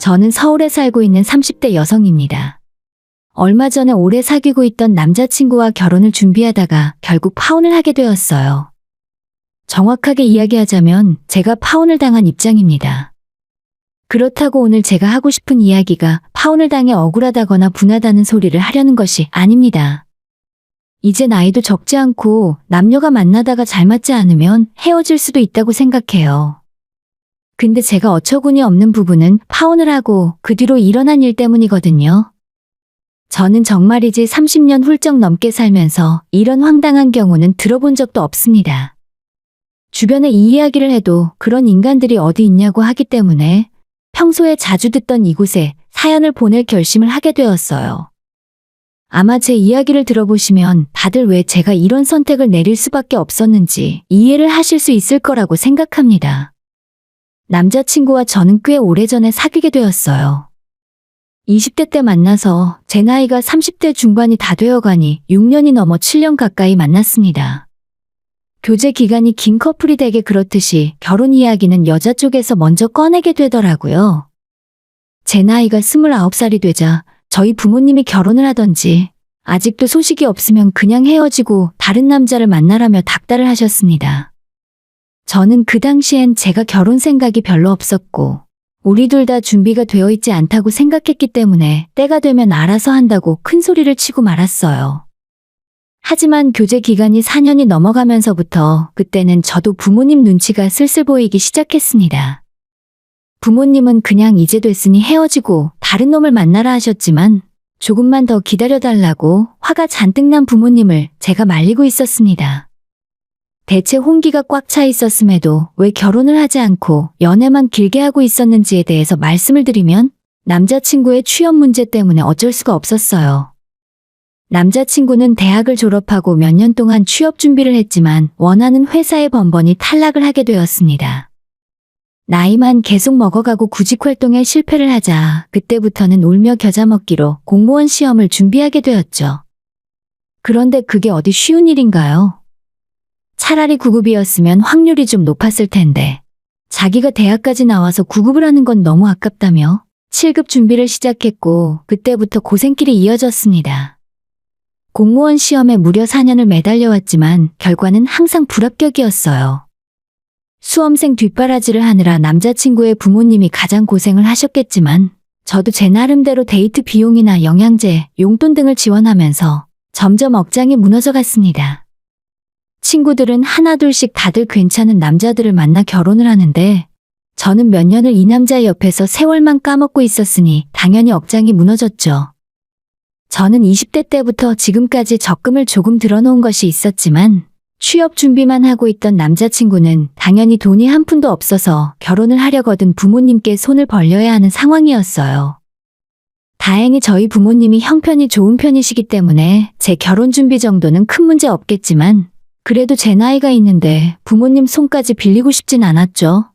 저는 서울에 살고 있는 30대 여성입니다. 얼마 전에 오래 사귀고 있던 남자친구와 결혼을 준비하다가 결국 파혼을 하게 되었어요. 정확하게 이야기하자면 제가 파혼을 당한 입장입니다. 그렇다고 오늘 제가 하고 싶은 이야기가 파혼을 당해 억울하다거나 분하다는 소리를 하려는 것이 아닙니다. 이제 나이도 적지 않고 남녀가 만나다가 잘 맞지 않으면 헤어질 수도 있다고 생각해요. 근데 제가 어처구니 없는 부분은 파혼을 하고 그 뒤로 일어난 일 때문이거든요. 저는 정말이지 30년 훌쩍 넘게 살면서 이런 황당한 경우는 들어본 적도 없습니다. 주변에 이 이야기를 해도 그런 인간들이 어디 있냐고 하기 때문에 평소에 자주 듣던 이곳에 사연을 보낼 결심을 하게 되었어요. 아마 제 이야기를 들어보시면 다들 왜 제가 이런 선택을 내릴 수밖에 없었는지 이해를 하실 수 있을 거라고 생각합니다. 남자친구와 저는 꽤 오래전에 사귀게 되었어요. 20대 때 만나서 제 나이가 30대 중반이 다 되어가니 6년이 넘어 7년 가까이 만났습니다. 교제 기간이 긴 커플이 되게 그렇듯이 결혼 이야기는 여자 쪽에서 먼저 꺼내게 되더라고요. 제 나이가 29살이 되자 저희 부모님이 결혼을 하던지 아직도 소식이 없으면 그냥 헤어지고 다른 남자를 만나라며 닥달을 하셨습니다. 저는 그 당시엔 제가 결혼 생각이 별로 없었고 우리 둘 다 준비가 되어 있지 않다고 생각했기 때문에 때가 되면 알아서 한다고 큰 소리를 치고 말았어요. 하지만 교제 기간이 4년이 넘어가면서부터 그때는 저도 부모님 눈치가 슬슬 보이기 시작했습니다. 부모님은 그냥 이제 됐으니 헤어지고 다른 놈을 만나라 하셨지만 조금만 더 기다려달라고 화가 잔뜩 난 부모님을 제가 말리고 있었습니다. 대체 혼기가 꽉 차 있었음에도 왜 결혼을 하지 않고 연애만 길게 하고 있었는지에 대해서 말씀을 드리면 남자친구의 취업 문제 때문에 어쩔 수가 없었어요. 남자친구는 대학을 졸업하고 몇 년 동안 취업 준비를 했지만 원하는 회사에 번번이 탈락을 하게 되었습니다. 나이만 계속 먹어가고 구직 활동에 실패를 하자 그때부터는 울며 겨자 먹기로 공무원 시험을 준비하게 되었죠. 그런데 그게 어디 쉬운 일인가요? 차라리 9급이었으면 확률이 좀 높았을 텐데 자기가 대학까지 나와서 9급을 하는 건 너무 아깝다며 7급 준비를 시작했고 그때부터 고생길이 이어졌습니다. 공무원 시험에 무려 4년을 매달려왔지만 결과는 항상 불합격이었어요. 수험생 뒷바라지를 하느라 남자친구의 부모님이 가장 고생을 하셨겠지만 저도 제 나름대로 데이트 비용이나 영양제, 용돈 등을 지원하면서 점점 억장이 무너져 갔습니다. 친구들은 하나둘씩 다들 괜찮은 남자들을 만나 결혼을 하는데 저는 몇 년을 이 남자 옆에서 세월만 까먹고 있었으니 당연히 억장이 무너졌죠. 저는 20대 때부터 지금까지 적금을 조금 들어놓은 것이 있었지만 취업 준비만 하고 있던 남자친구는 당연히 돈이 한 푼도 없어서 결혼을 하려거든 부모님께 손을 벌려야 하는 상황이었어요. 다행히 저희 부모님이 형편이 좋은 편이시기 때문에 제 결혼 준비 정도는 큰 문제 없겠지만 그래도 제 나이가 있는데 부모님 손까지 빌리고 싶진 않았죠.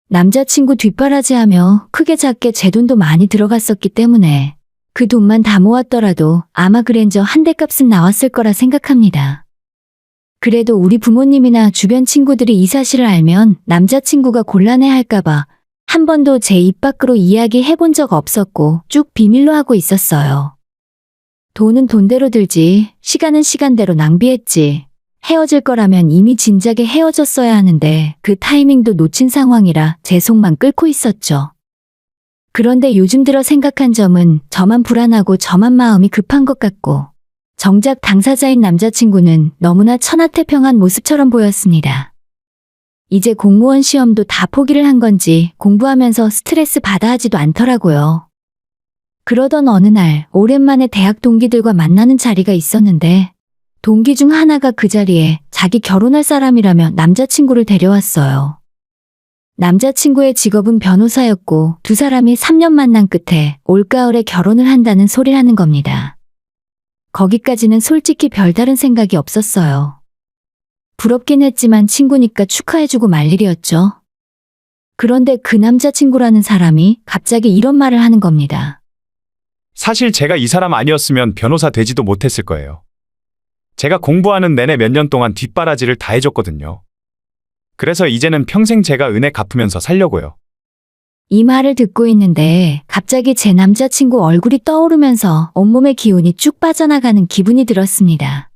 남자친구 뒷바라지하며 크게 작게 제 돈도 많이 들어갔었기 때문에 그 돈만 다 모았더라도 아마 그랜저 한 대 값은 나왔을 거라 생각합니다. 그래도 우리 부모님이나 주변 친구들이 이 사실을 알면 남자친구가 곤란해할까봐 한 번도 제 입 밖으로 이야기해본 적 없었고 쭉 비밀로 하고 있었어요. 돈은 돈대로 들지, 시간은 시간대로 낭비했지. 헤어질 거라면 이미 진작에 헤어졌어야 하는데 그 타이밍도 놓친 상황이라 제 속만 끓고 있었죠. 그런데 요즘 들어 생각한 점은 저만 불안하고 저만 마음이 급한 것 같고 정작 당사자인 남자친구는 너무나 천하태평한 모습처럼 보였습니다. 이제 공무원 시험도 다 포기를 한 건지 공부하면서 스트레스 받아 하지도 않더라고요. 그러던 어느 날 오랜만에 대학 동기들과 만나는 자리가 있었는데 동기 중 하나가 그 자리에 자기 결혼할 사람이라며 남자친구를 데려왔어요. 남자친구의 직업은 변호사였고 두 사람이 3년 만난 끝에 올가을에 결혼을 한다는 소리를 하는 겁니다. 거기까지는 솔직히 별다른 생각이 없었어요. 부럽긴 했지만 친구니까 축하해주고 말 일이었죠. 그런데 그 남자친구라는 사람이 갑자기 이런 말을 하는 겁니다. 사실 제가 이 사람 아니었으면 변호사 되지도 못했을 거예요. 제가 공부하는 내내 몇 년 동안 뒷바라지를 다 해줬거든요. 그래서 이제는 평생 제가 은혜 갚으면서 살려고요. 이 말을 듣고 있는데 갑자기 제 남자친구 얼굴이 떠오르면서 온몸의 기운이 쭉 빠져나가는 기분이 들었습니다.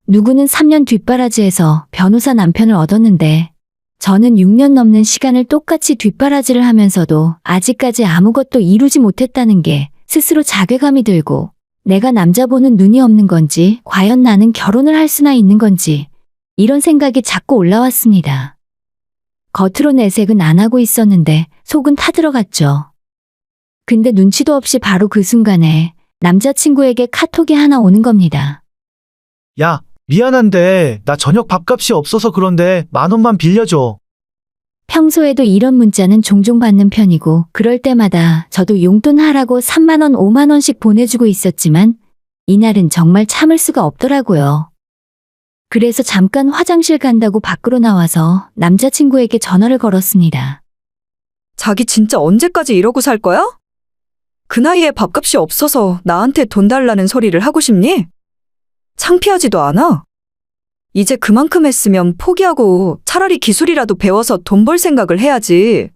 누구는 3년 뒷바라지에서 변호사 남편을 얻었는데 저는 6년 넘는 시간을 똑같이 뒷바라지를 하면서도 아직까지 아무것도 이루지 못했다는 게 스스로 자괴감이 들고 내가 남자 보는 눈이 없는 건지 과연 나는 결혼을 할 수나 있는 건지 이런 생각이 자꾸 올라왔습니다. 겉으로 내색은 안 하고 있었는데 속은 타들어갔죠. 근데 눈치도 없이 바로 그 순간에 남자친구에게 카톡이 하나 오는 겁니다. 야, 미안한데 나 저녁 밥값이 없어서 그런데 10,000원만 빌려줘. 평소에도 이런 문자는 종종 받는 편이고 그럴 때마다 저도 용돈 하라고 3만 원, 5만 원씩 보내주고 있었지만 이날은 정말 참을 수가 없더라고요. 그래서 잠깐 화장실 간다고 밖으로 나와서 남자친구에게 전화를 걸었습니다. 자기 진짜 언제까지 이러고 살 거야? 그 나이에 밥값이 없어서 나한테 돈 달라는 소리를 하고 싶니? 창피하지도 않아? 이제 그만큼 했으면 포기하고 차라리 기술이라도 배워서 돈 벌 생각을 해야지.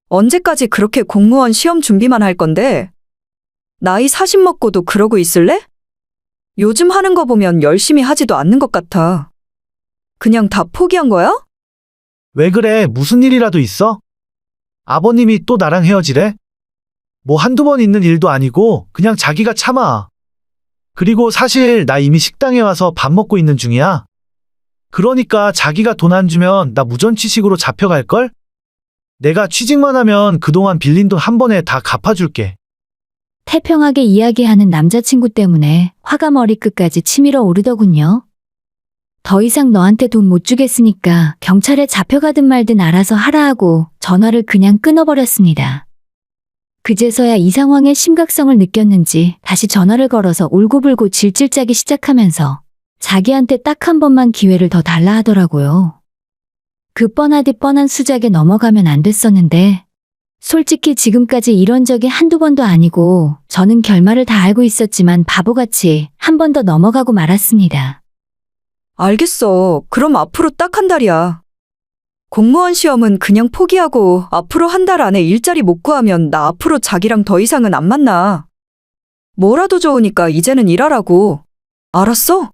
언제까지 그렇게 공무원 시험 준비만 할 건데? 나이 40 먹고도 그러고 있을래? 요즘 하는 거 보면 열심히 하지도 않는 것 같아. 그냥 다 포기한 거야? 왜 그래? 무슨 일이라도 있어? 아버님이 또 나랑 헤어지래? 뭐 한두 번 있는 일도 아니고 그냥 자기가 참아. 그리고 사실 나 이미 식당에 와서 밥 먹고 있는 중이야. 그러니까 자기가 돈 안 주면 나 무전취식으로 잡혀갈걸? 내가 취직만 하면 그동안 빌린 돈 한 번에 다 갚아줄게. 태평하게 이야기하는 남자친구 때문에 화가 머리끝까지 치밀어 오르더군요. 더 이상 너한테 돈 못 주겠으니까 경찰에 잡혀가든 말든 알아서 하라 하고 전화를 그냥 끊어버렸습니다. 그제서야 이 상황의 심각성을 느꼈는지 다시 전화를 걸어서 울고불고 질질 짜기 시작하면서 자기한테 딱 한 번만 기회를 더 달라 하더라고요. 그 뻔하디 뻔한 수작에 넘어가면 안 됐었는데 솔직히 지금까지 이런 적이 한두 번도 아니고 저는 결말을 다 알고 있었지만 바보같이 한 번 더 넘어가고 말았습니다. 알겠어. 그럼 앞으로 딱 한 달이야. 공무원 시험은 그냥 포기하고 앞으로 한 달 안에 일자리 못 구하면 나 앞으로 자기랑 더 이상은 안 만나. 뭐라도 좋으니까 이제는 일하라고. 알았어?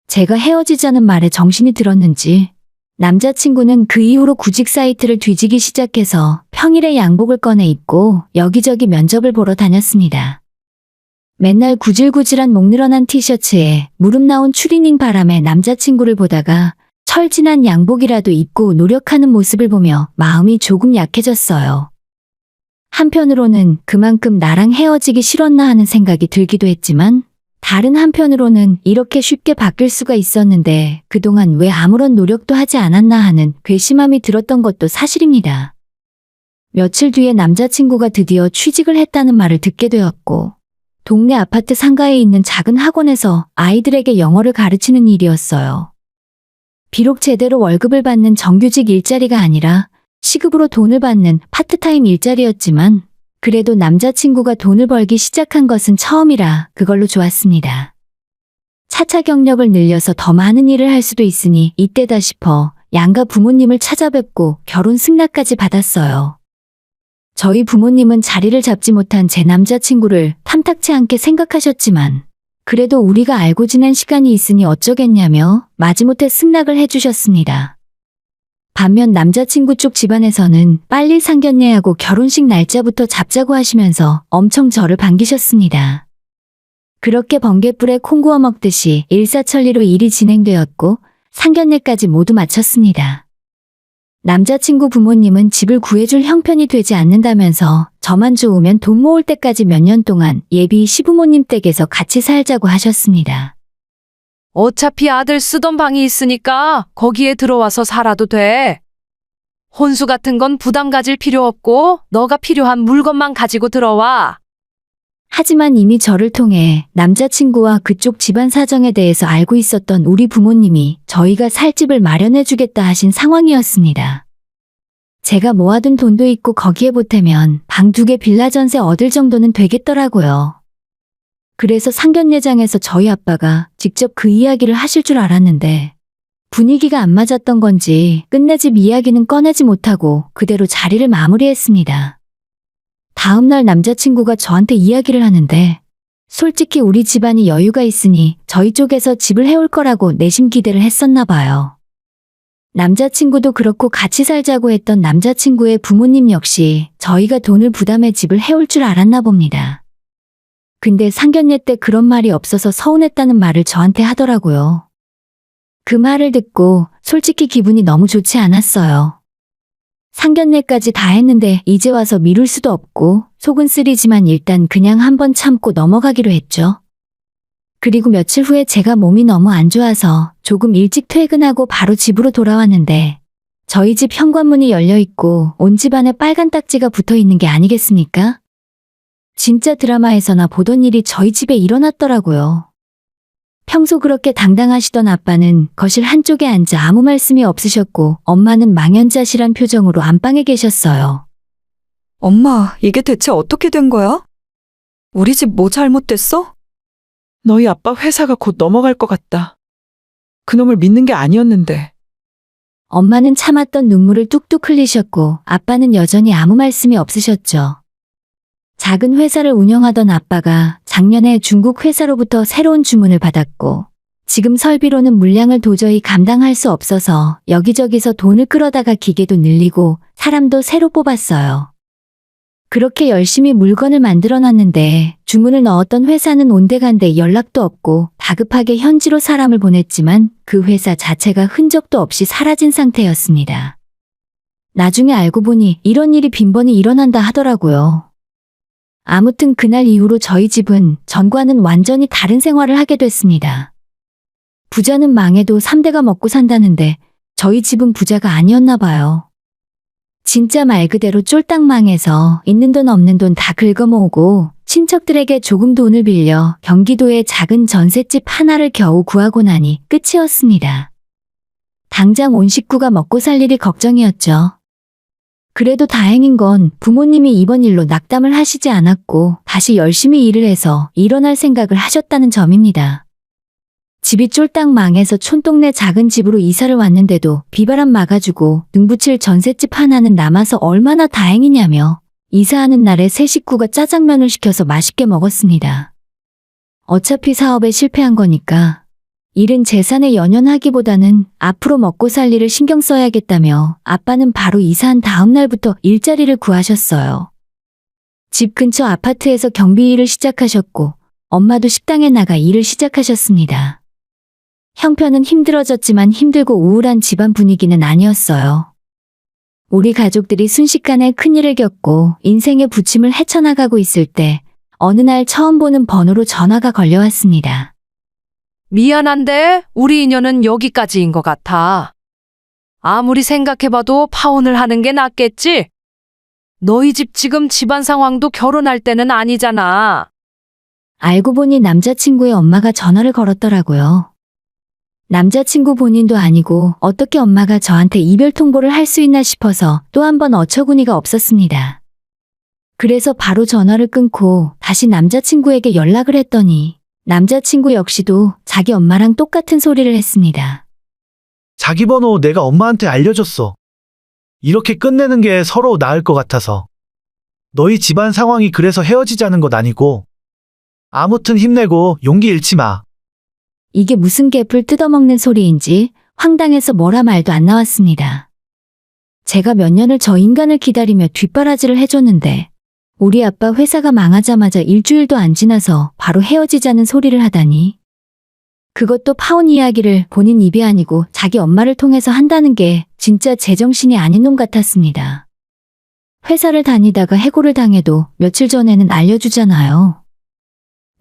제가 헤어지자는 말에 정신이 들었는지 남자친구는 그 이후로 구직 사이트를 뒤지기 시작해서 평일에 양복을 꺼내 입고 여기저기 면접을 보러 다녔습니다. 맨날 구질구질한 목 늘어난 티셔츠에 무릎 나온 추리닝 바람에 남자친구를 보다가 철진한 양복이라도 입고 노력하는 모습을 보며 마음이 조금 약해졌어요. 한편으로는 그만큼 나랑 헤어지기 싫었나 하는 생각이 들기도 했지만 다른 한편으로는 이렇게 쉽게 바뀔 수가 있었는데 그동안 왜 아무런 노력도 하지 않았나 하는 괘씸함이 들었던 것도 사실입니다. 며칠 뒤에 남자친구가 드디어 취직을 했다는 말을 듣게 되었고 동네 아파트 상가에 있는 작은 학원에서 아이들에게 영어를 가르치는 일이었어요. 비록 제대로 월급을 받는 정규직 일자리가 아니라 시급으로 돈을 받는 파트타임 일자리였지만 그래도 남자친구가 돈을 벌기 시작한 것은 처음이라 그걸로 좋았습니다. 차차 경력을 늘려서 더 많은 일을 할 수도 있으니 이때다 싶어 양가 부모님을 찾아뵙고 결혼 승낙까지 받았어요. 저희 부모님은 자리를 잡지 못한 제 남자친구를 탐탁치 않게 생각하셨지만 그래도 우리가 알고 지낸 시간이 있으니 어쩌겠냐며 마지못해 승낙을 해주셨습니다. 반면 남자친구 쪽 집안에서는 빨리 상견례하고 결혼식 날짜부터 잡자고 하시면서 엄청 저를 반기셨습니다. 그렇게 번갯불에 콩 구워 먹듯이 일사천리로 일이 진행되었고 상견례까지 모두 마쳤습니다. 남자친구 부모님은 집을 구해줄 형편이 되지 않는다면서 저만 좋으면 돈 모을 때까지 몇 년 동안 예비 시부모님 댁에서 같이 살자고 하셨습니다. 어차피 아들 쓰던 방이 있으니까 거기에 들어와서 살아도 돼. 혼수 같은 건 부담 가질 필요 없고 너가 필요한 물건만 가지고 들어와. 하지만 이미 저를 통해 남자친구와 그쪽 집안 사정에 대해서 알고 있었던 우리 부모님이 저희가 살 집을 마련해주겠다 하신 상황이었습니다. 제가 모아둔 돈도 있고 거기에 보태면 방 2개 빌라 전세 얻을 정도는 되겠더라고요. 그래서 상견례장에서 저희 아빠가 직접 그 이야기를 하실 줄 알았는데 분위기가 안 맞았던 건지 끝내 집 이야기는 꺼내지 못하고 그대로 자리를 마무리했습니다. 다음날 남자친구가 저한테 이야기를 하는데 솔직히 우리 집안이 여유가 있으니 저희 쪽에서 집을 해올 거라고 내심 기대를 했었나 봐요. 남자친구도 그렇고 같이 살자고 했던 남자친구의 부모님 역시 저희가 돈을 부담해 집을 해올 줄 알았나 봅니다. 근데 상견례 때 그런 말이 없어서 서운했다는 말을 저한테 하더라고요. 그 말을 듣고 솔직히 기분이 너무 좋지 않았어요. 상견례까지 다 했는데 이제 와서 미룰 수도 없고 속은 쓰리지만 일단 그냥 한번 참고 넘어가기로 했죠. 그리고 며칠 후에 제가 몸이 너무 안 좋아서 조금 일찍 퇴근하고 바로 집으로 돌아왔는데 저희 집 현관문이 열려 있고 온 집안에 빨간 딱지가 붙어 있는 게 아니겠습니까? 진짜 드라마에서나 보던 일이 저희 집에 일어났더라고요. 평소 그렇게 당당하시던 아빠는 거실 한쪽에 앉아 아무 말씀이 없으셨고 엄마는 망연자실한 표정으로 안방에 계셨어요. 엄마, 이게 대체 어떻게 된 거야? 우리 집 뭐 잘못됐어? 너희 아빠 회사가 곧 넘어갈 것 같다. 그놈을 믿는 게 아니었는데. 엄마는 참았던 눈물을 뚝뚝 흘리셨고 아빠는 여전히 아무 말씀이 없으셨죠. 작은 회사를 운영하던 아빠가 작년에 중국 회사로부터 새로운 주문을 받았고 지금 설비로는 물량을 도저히 감당할 수 없어서 여기저기서 돈을 끌어다가 기계도 늘리고 사람도 새로 뽑았어요. 그렇게 열심히 물건을 만들어놨는데 주문을 넣었던 회사는 온데간데 연락도 없고 다급하게 현지로 사람을 보냈지만 그 회사 자체가 흔적도 없이 사라진 상태였습니다. 나중에 알고 보니 이런 일이 빈번히 일어난다 하더라고요. 아무튼 그날 이후로 저희 집은 전과는 완전히 다른 생활을 하게 됐습니다. 부자는 망해도 3대가 먹고 산다는데 저희 집은 부자가 아니었나 봐요. 진짜 말 그대로 쫄딱 망해서 있는 돈 없는 돈 다 긁어모으고 친척들에게 조금 돈을 빌려 경기도에 작은 전셋집 하나를 겨우 구하고 나니 끝이었습니다. 당장 온 식구가 먹고 살 일이 걱정이었죠. 그래도 다행인 건 부모님이 이번 일로 낙담을 하시지 않았고 다시 열심히 일을 해서 일어날 생각을 하셨다는 점입니다. 집이 쫄딱 망해서 촌동네 작은 집으로 이사를 왔는데도 비바람 막아주고 등붙일 전셋집 하나는 남아서 얼마나 다행이냐며 이사하는 날에 세 식구가 짜장면을 시켜서 맛있게 먹었습니다. 어차피 사업에 실패한 거니까 일은 재산에 연연하기보다는 앞으로 먹고 살 일을 신경 써야겠다며 아빠는 바로 이사한 다음 날부터 일자리를 구하셨어요. 집 근처 아파트에서 경비 일을 시작하셨고 엄마도 식당에 나가 일을 시작하셨습니다. 형편은 힘들어졌지만 힘들고 우울한 집안 분위기는 아니었어요. 우리 가족들이 순식간에 큰일을 겪고 인생의 부침을 헤쳐나가고 있을 때 어느 날 처음 보는 번호로 전화가 걸려왔습니다. 미안한데 우리 인연은 여기까지인 것 같아. 아무리 생각해봐도 파혼을 하는 게 낫겠지? 너희 집 지금 집안 상황도 결혼할 때는 아니잖아. 알고 보니 남자친구의 엄마가 전화를 걸었더라고요. 남자친구 본인도 아니고 어떻게 엄마가 저한테 이별 통보를 할 수 있나 싶어서 또 한 번 어처구니가 없었습니다. 그래서 바로 전화를 끊고 다시 남자친구에게 연락을 했더니 남자친구 역시도 자기 엄마랑 똑같은 소리를 했습니다. 자기 번호 내가 엄마한테 알려줬어. 이렇게 끝내는 게 서로 나을 것 같아서. 너희 집안 상황이 그래서 헤어지자는 것 아니고. 아무튼 힘내고 용기 잃지 마. 이게 무슨 갭을 뜯어먹는 소리인지 황당해서 뭐라 말도 안 나왔습니다. 제가 몇 년을 저 인간을 기다리며 뒷바라지를 해줬는데 우리 아빠 회사가 망하자마자 일주일도 안 지나서 바로 헤어지자는 소리를 하다니. 그것도 파혼 이야기를 본인 입이 아니고 자기 엄마를 통해서 한다는 게 진짜 제정신이 아닌 놈 같았습니다. 회사를 다니다가 해고를 당해도 며칠 전에는 알려주잖아요.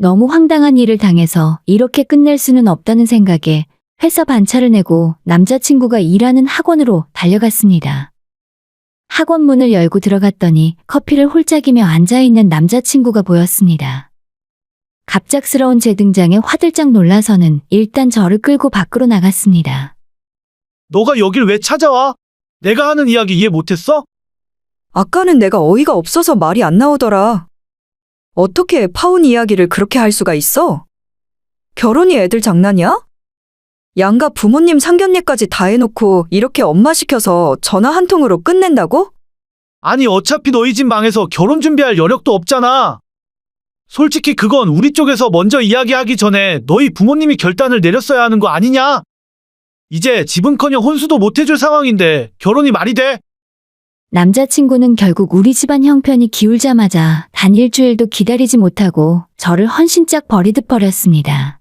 너무 황당한 일을 당해서 이렇게 끝낼 수는 없다는 생각에 회사 반차를 내고 남자친구가 일하는 학원으로 달려갔습니다. 학원 문을 열고 들어갔더니 커피를 홀짝이며 앉아있는 남자친구가 보였습니다. 갑작스러운 제 등장에 화들짝 놀라서는 일단 저를 끌고 밖으로 나갔습니다. 너가 여길 왜 찾아와? 내가 하는 이야기 이해 못했어? 아까는 내가 어이가 없어서 말이 안 나오더라. 어떻게 파혼 이야기를 그렇게 할 수가 있어? 결혼이 애들 장난이야? 양가 부모님 상견례까지 다 해놓고 이렇게 엄마 시켜서 전화 한 통으로 끝낸다고? 아니, 어차피 너희 집 망해서 결혼 준비할 여력도 없잖아. 솔직히 그건 우리 쪽에서 먼저 이야기하기 전에 너희 부모님이 결단을 내렸어야 하는 거 아니냐? 이제 집은커녕 혼수도 못 해줄 상황인데 결혼이 말이 돼? 남자친구는 결국 우리 집안 형편이 기울자마자 단 일주일도 기다리지 못하고 저를 헌신짝 버리듯 버렸습니다.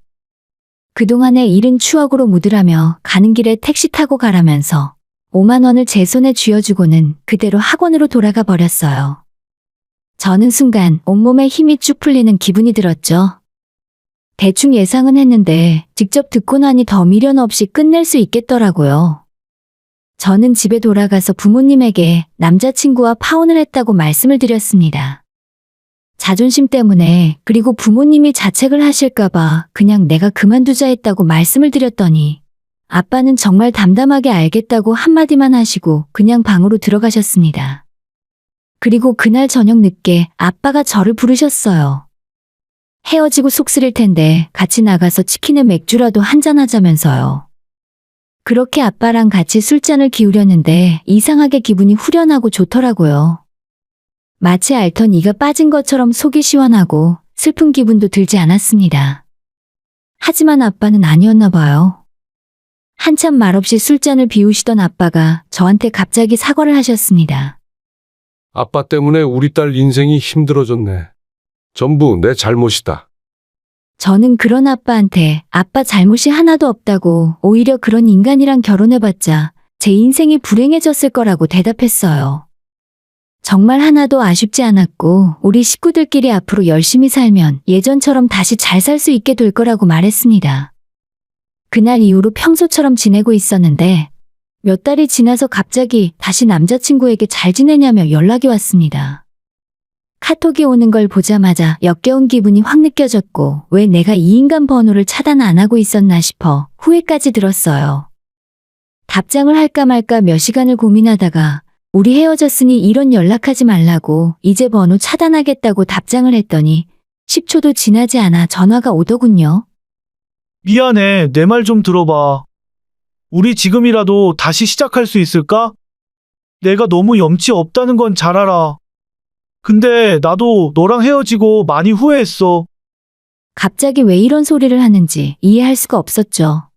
그동안의 일은 추억으로 묻으라며 가는 길에 택시 타고 가라면서 5만 원을 제 손에 쥐어주고는 그대로 학원으로 돌아가 버렸어요. 저는 순간 온몸에 힘이 쭉 풀리는 기분이 들었죠. 대충 예상은 했는데 직접 듣고 나니 더 미련 없이 끝낼 수 있겠더라고요. 저는 집에 돌아가서 부모님에게 남자친구와 파혼을 했다고 말씀을 드렸습니다. 자존심 때문에, 그리고 부모님이 자책을 하실까봐 그냥 내가 그만두자 했다고 말씀을 드렸더니 아빠는 정말 담담하게 알겠다고 한마디만 하시고 그냥 방으로 들어가셨습니다. 그리고 그날 저녁 늦게 아빠가 저를 부르셨어요. 헤어지고 속 쓰릴 텐데 같이 나가서 치킨에 맥주라도 한잔하자면서요. 그렇게 아빠랑 같이 술잔을 기울였는데 이상하게 기분이 후련하고 좋더라고요. 마치 앓던 이가 빠진 것처럼 속이 시원하고 슬픈 기분도 들지 않았습니다. 하지만 아빠는 아니었나 봐요. 한참 말없이 술잔을 비우시던 아빠가 저한테 갑자기 사과를 하셨습니다. 아빠 때문에 우리 딸 인생이 힘들어졌네. 전부 내 잘못이다. 저는 그런 아빠한테 아빠 잘못이 하나도 없다고, 오히려 그런 인간이랑 결혼해봤자 제 인생이 불행해졌을 거라고 대답했어요. 정말 하나도 아쉽지 않았고 우리 식구들끼리 앞으로 열심히 살면 예전처럼 다시 잘 살 수 있게 될 거라고 말했습니다. 그날 이후로 평소처럼 지내고 있었는데 몇 달이 지나서 갑자기 다시 남자친구에게 잘 지내냐며 연락이 왔습니다. 카톡이 오는 걸 보자마자 역겨운 기분이 확 느껴졌고 왜 내가 이 인간 번호를 차단 안 하고 있었나 싶어 후회까지 들었어요. 답장을 할까 말까 몇 시간을 고민하다가 우리 헤어졌으니 이런 연락하지 말라고 이제 번호 차단하겠다고 답장을 했더니 10초도 지나지 않아 전화가 오더군요. 미안해, 내 말 좀 들어봐. 우리 지금이라도 다시 시작할 수 있을까? 내가 너무 염치 없다는 건 잘 알아. 근데 나도 너랑 헤어지고 많이 후회했어. 갑자기 왜 이런 소리를 하는지 이해할 수가 없었죠.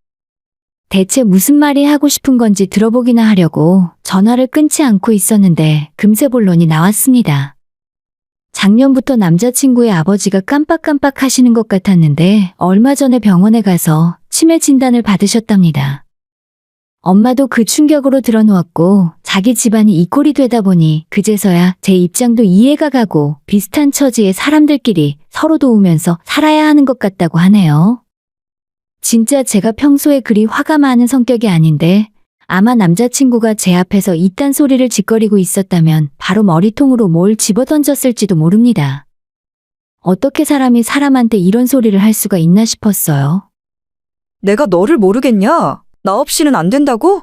대체 무슨 말이 하고 싶은 건지 들어보기나 하려고 전화를 끊지 않고 있었는데 금세 본론이 나왔습니다. 작년부터 남자친구의 아버지가 깜빡깜빡 하시는 것 같았는데 얼마 전에 병원에 가서 치매 진단을 받으셨답니다. 엄마도 그 충격으로 들어누웠고 자기 집안이 이 꼴이 되다 보니 그제서야 제 입장도 이해가 가고 비슷한 처지의 사람들끼리 서로 도우면서 살아야 하는 것 같다고 하네요. 진짜 제가 평소에 그리 화가 많은 성격이 아닌데 아마 남자친구가 제 앞에서 이딴 소리를 짓거리고 있었다면 바로 머리통으로 뭘 집어던졌을지도 모릅니다. 어떻게 사람이 사람한테 이런 소리를 할 수가 있나 싶었어요. 내가 너를 모르겠냐? 나 없이는 안 된다고?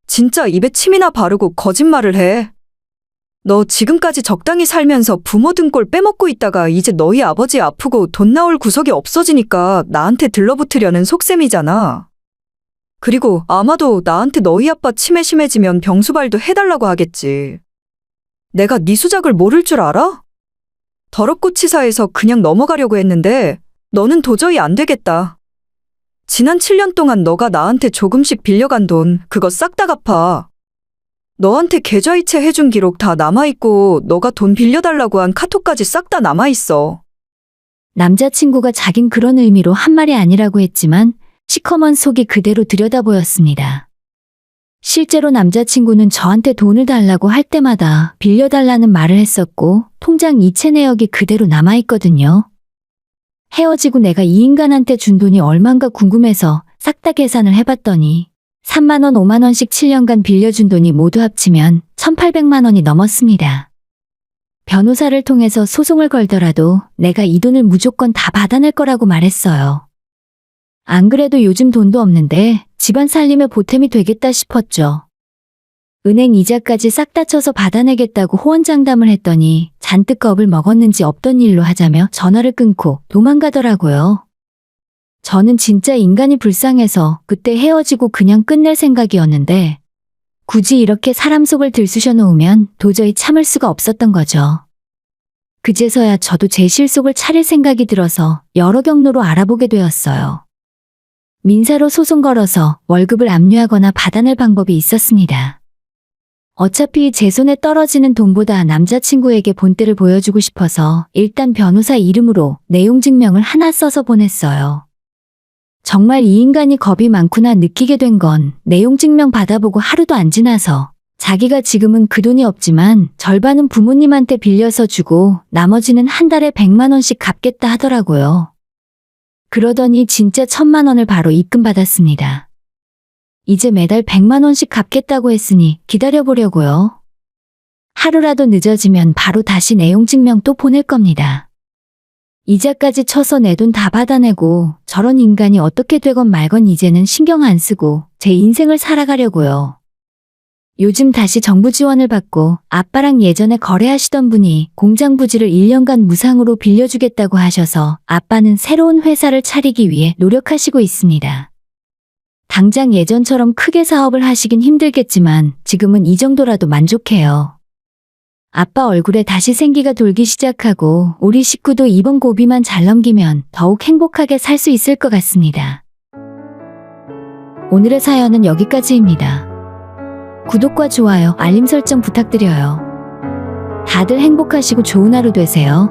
진짜 입에 침이나 바르고 거짓말을 해. 너 지금까지 적당히 살면서 부모 등골 빼먹고 있다가 이제 너희 아버지 아프고 돈 나올 구석이 없어지니까 나한테 들러붙으려는 속셈이잖아. 그리고 아마도 나한테 너희 아빠 치매 심해지면 병수발도 해달라고 하겠지. 내가 네 수작을 모를 줄 알아? 더럽고 치사해서 그냥 넘어가려고 했는데 너는 도저히 안 되겠다. 지난 7년 동안 너가 나한테 조금씩 빌려간 돈 그거 싹 다 갚아. 너한테 계좌이체 해준 기록 다 남아있고 너가 돈 빌려달라고 한 카톡까지 싹 다 남아있어. 남자친구가 자긴 그런 의미로 한 말이 아니라고 했지만 시커먼 속이 그대로 들여다보였습니다. 실제로 남자친구는 저한테 돈을 달라고 할 때마다 빌려달라는 말을 했었고 통장 이체 내역이 그대로 남아있거든요. 헤어지고 내가 이 인간한테 준 돈이 얼만가 궁금해서 싹 다 계산을 해봤더니 3만 원, 5만 원씩 7년간 빌려준 돈이 모두 합치면 1,800만 원이 넘었습니다. 변호사를 통해서 소송을 걸더라도 내가 이 돈을 무조건 다 받아낼 거라고 말했어요. 안 그래도 요즘 돈도 없는데 집안 살림에 보탬이 되겠다 싶었죠. 은행 이자까지 싹 다 쳐서 받아내겠다고 호언장담을 했더니 잔뜩 겁을 먹었는지 없던 일로 하자며 전화를 끊고 도망가더라고요. 저는 진짜 인간이 불쌍해서 그때 헤어지고 그냥 끝낼 생각이었는데 굳이 이렇게 사람 속을 들쑤셔 놓으면 도저히 참을 수가 없었던 거죠. 그제서야 저도 제 실속을 차릴 생각이 들어서 여러 경로로 알아보게 되었어요. 민사로 소송 걸어서 월급을 압류하거나 받아낼 방법이 있었습니다. 어차피 제 손에 떨어지는 돈보다 남자친구에게 본때를 보여주고 싶어서 일단 변호사 이름으로 내용 증명을 하나 써서 보냈어요. 정말 이 인간이 겁이 많구나 느끼게 된 건 내용 증명 받아보고 하루도 안 지나서 자기가 지금은 그 돈이 없지만 절반은 부모님한테 빌려서 주고 나머지는 한 달에 100만 원씩 갚겠다 하더라고요. 그러더니 진짜 1000만 원을 바로 입금받았습니다. 이제 매달 100만 원씩 갚겠다고 했으니 기다려보려고요. 하루라도 늦어지면 바로 다시 내용 증명 또 보낼 겁니다. 이자까지 쳐서 내 돈 다 받아내고 저런 인간이 어떻게 되건 말건 이제는 신경 안 쓰고 제 인생을 살아가려고요. 요즘 다시 정부 지원을 받고 아빠랑 예전에 거래하시던 분이 공장 부지를 1년간 무상으로 빌려주겠다고 하셔서 아빠는 새로운 회사를 차리기 위해 노력하시고 있습니다. 당장 예전처럼 크게 사업을 하시긴 힘들겠지만 지금은 이 정도라도 만족해요. 아빠 얼굴에 다시 생기가 돌기 시작하고 우리 식구도 이번 고비만 잘 넘기면 더욱 행복하게 살 수 있을 것 같습니다. 오늘의 사연은 여기까지입니다. 구독과 좋아요, 알림 설정 부탁드려요. 다들 행복하시고 좋은 하루 되세요.